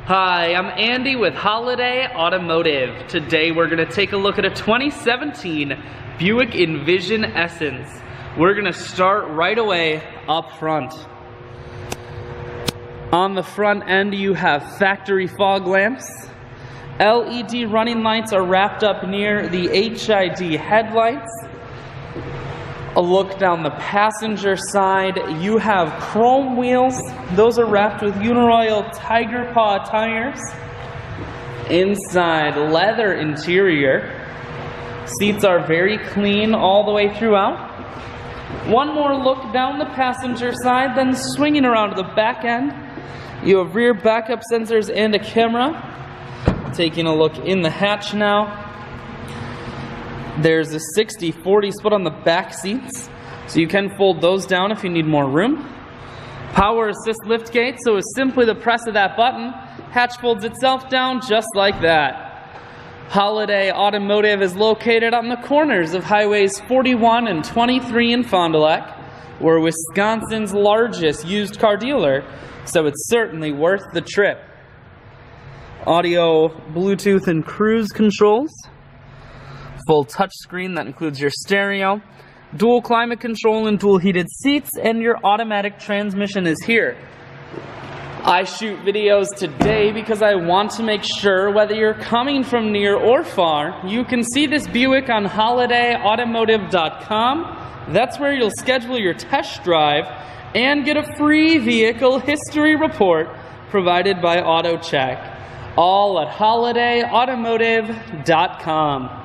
Hi, I'm Andy with Holiday Automotive. Today we're going to take a look at a 2017 Buick Envision Essence. We're going to start right away up front. On the front end you have factory fog lamps. LED running lights are wrapped up near the HID headlights. A look down the passenger side, you have chrome wheels. Those are wrapped with Uniroyal Tiger Paw tires. Inside, leather interior. Seats are very clean all the way throughout. One more look down the passenger side, then swinging around to the back end. You have rear backup sensors and a camera. Taking a look in the hatch now. There's a 60-40 split on the back seats, so you can fold those down if you need more room. Power assist lift gate, so it's simply the press of that button. Hatch folds itself down just like that. Holiday Automotive is located on the corners of highways 41 and 23 in Fond du Lac. We're Wisconsin's largest used car dealer, so it's certainly worth the trip. Audio, Bluetooth, and cruise controls. Full touchscreen that includes your stereo, dual climate control and dual heated seats, and your automatic transmission is here. I shoot videos today because I want to make sure whether you're coming from near or far, you can see this Buick on holidayautomotive.com. That's where you'll schedule your test drive and get a free vehicle history report provided by AutoCheck. All at holidayautomotive.com.